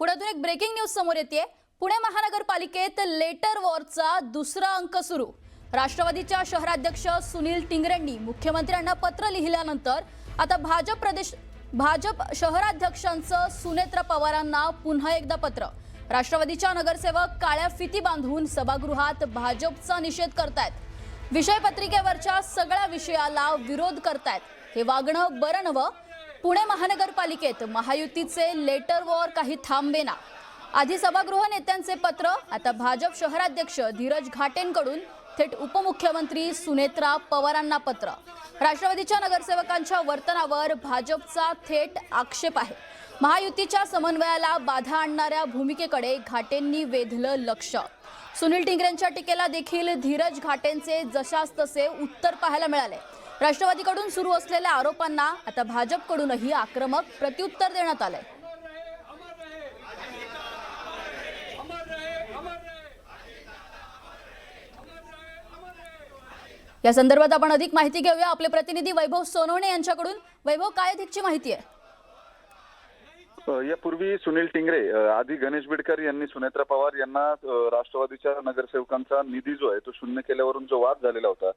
पुण्यातून एक breaking news समोर येते। पुणे महानगरपालिकेत लेटर वॉरचा दुसरा अंक सुरू। राष्ट्रवादीच्या शहराध्यक्ष सुनील टिंगरेंनी मुख्यमंत्र्यांना पत्र लिहिल्यानंतर आता भाजप शहराध्यक्षांचं सुनेत्रा पवारांना पुन्हा एकदा पत्र। राष्ट्रवादीच्या नगरसेवक काळ्या फिती बांधून सभागृहात भाजपचा निषेध करतायत। विषय पत्रिकेवरच्या सगळ्या विषयाला विरोध करतायत। हे वागणं बरं नवं। पुणे महानगरपालिकेत महायुतीचे लेटर वॉर काही थांबेना। आधी सभागृह नेत्यांचे पत्र, आता भाजप शहराध्यक्ष धीरज घाटेंकडून थेट उपमुख्यमंत्री सुनेत्रा पवारांना पत्र। राष्ट्रवादीच्या नगरसेवकांच्या वर्तनावर भाजपचा थेट आक्षेप आहे। महायुतीच्या समन्वयाला बाधा आणणाऱ्या भूमिकेकडे घाटेंनी वेधलं लक्ष। सुनील टिंगरेंच्या टीकेला देखील धीरज घाटेंचे जशास तसे उत्तर पाहायला मिळाले। राष्ट्रवादीकडून सुरू असलेल्या आरोपांना आता भाजपकडूनही आक्रमक प्रत्युत्तर देण्यात आले। या संदर्भात आपण अधिक माहिती घेऊया आपले प्रतिनिधी वैभव सोनवणे यांच्याकडून। वैभव, काय अधिकची माहिती आहे? यापूर्वी सुनील टिंगरे आधी गणेश बिडकर यांनी सुनेत्रा पवार यांना राष्ट्रवादीच्या नगरसेवकांचा निधी जो आहे तो शून्य केल्यावरून जो वाद झालेला होता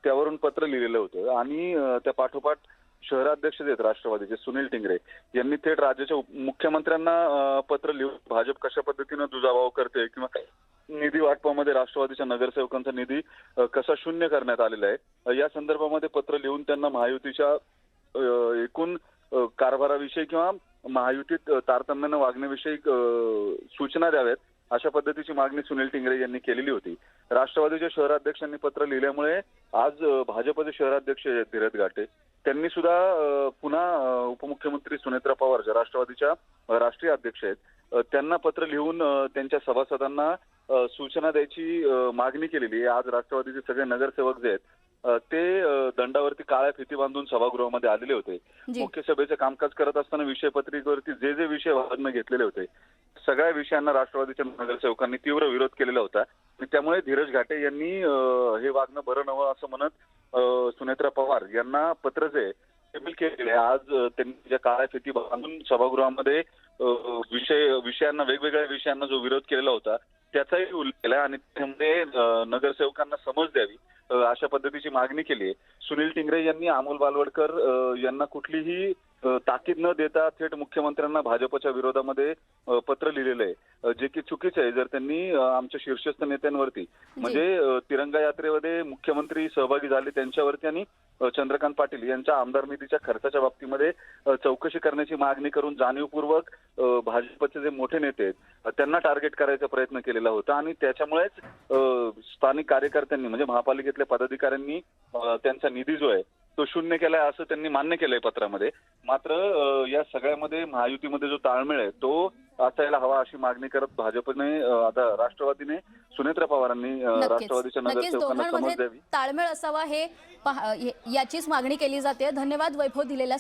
त्यावरून पत्र लिहिलेलं होतं आणि त्या पाठोपाठ शहराध्यक्ष आहेत राष्ट्रवादीचे सुनील टिंगरे यांनी थेट राज्याच्या मुख्यमंत्र्यांना पत्र लिहून भाजप कशा पद्धतीने दुजाभाव करते किंवा निधी वाटपामध्ये राष्ट्रवादीच्या नगरसेवकांचा निधी कसा शून्य करण्यात आलेला आहे या संदर्भामध्ये पत्र लिहून त्यांना महायुतीच्या एकूण कारभाराविषयी किंवा महायुतीत तारतम्यानं वागण्याविषयी सूचना द्याव्यात अशा पद्धतीची मागणी सुनील टिंगरे यांनी केलेली होती। राष्ट्रवादीच्या शहराध्यक्षांनी पत्र लिहिल्यामुळे आज भाजपचे शहराध्यक्ष धीरज घाटे त्यांनी सुद्धा पुन्हा उपमुख्यमंत्री सुनेत्रा पवार ज्या राष्ट्रवादीच्या राष्ट्रीय अध्यक्ष आहेत त्यांना पत्र लिहून त्यांच्या सभासदांना सूचना द्यायची मागणी केलेली आहे। आज राष्ट्रवादीचे सगळे नगरसेवक जे आहेत ते दंडावरती काळ्या फिती बांधून सभागृहामध्ये आलेले होते। मुख्य सभेचे कामकाज करत असताना विषय पत्रिकेवरती जे विषय वादन घेतलेले होते सगळ्या विषयांना राष्ट्रवादीच्या नगरसेवकांनी तीव्र विरोध केलेला होता आणि त्यामुळे धीरज घाटे यांनी हे वागणं बरं नवं असं म्हणत सुनेत्रा पवार यांना पत्र जे केले। आज त्यांनी ज्या काळ्या फिती बांधून सभागृहामध्ये विषयांना वेगवेगळ्या विषयांना जो विरोध केलेला होता त्याचाही उल्लेख केला आणि त्यामध्ये नगरसेवकांना समज द्यावी अशा पद्धतीची मागणी केली आहे। सुनील टिंगरे यांनी अमोल बालवडकर यांना कुठलीही ताकीद न देता थेट मुख्यमंत्र्यांना भाजपच्या विरोधामध्ये पत्र लिहिलेलं आहे जे की चुकीचं आहे। जर त्यांनी आमच्या शीर्षस्थ नेत्यांवरती म्हणजे तिरंगा यात्रेमध्ये मुख्यमंत्री सहभागी झाले त्यांच्यावरती आणि चंद्रकांत पाटील यांच्या आमदार निधीच्या खर्चाच्या बाबतीमध्ये चौकशी करण्याची मागणी करून जाणीवपूर्वक भाजपचे जे मोठे नेते आहेत त्यांना टार्गेट करायचा प्रयत्न केलेला होता आणि त्याच्यामुळेच स्थानिक कार्यकर्त्यांनी म्हणजे महापालिकेतल्या पदाधिकाऱ्यांनी त्यांचा निधी जो आहे तो शून्य केलाय असं त्यांनी मान्य केलंय पत्रामध्ये। मात्र या सगळ्यामध्ये महायुतीमध्ये जो ताळमेळ आहे तो असायला हवा अशी मागणी करत भाजपने आता राष्ट्रवादीने सुनेत्रा पवारांनी राष्ट्रवादीच्या नगरसेवकांना समज द्यावी, ताळमेळ असावा हे याचीच मागणी केली जाते। धन्यवाद वैभव दिलेल्या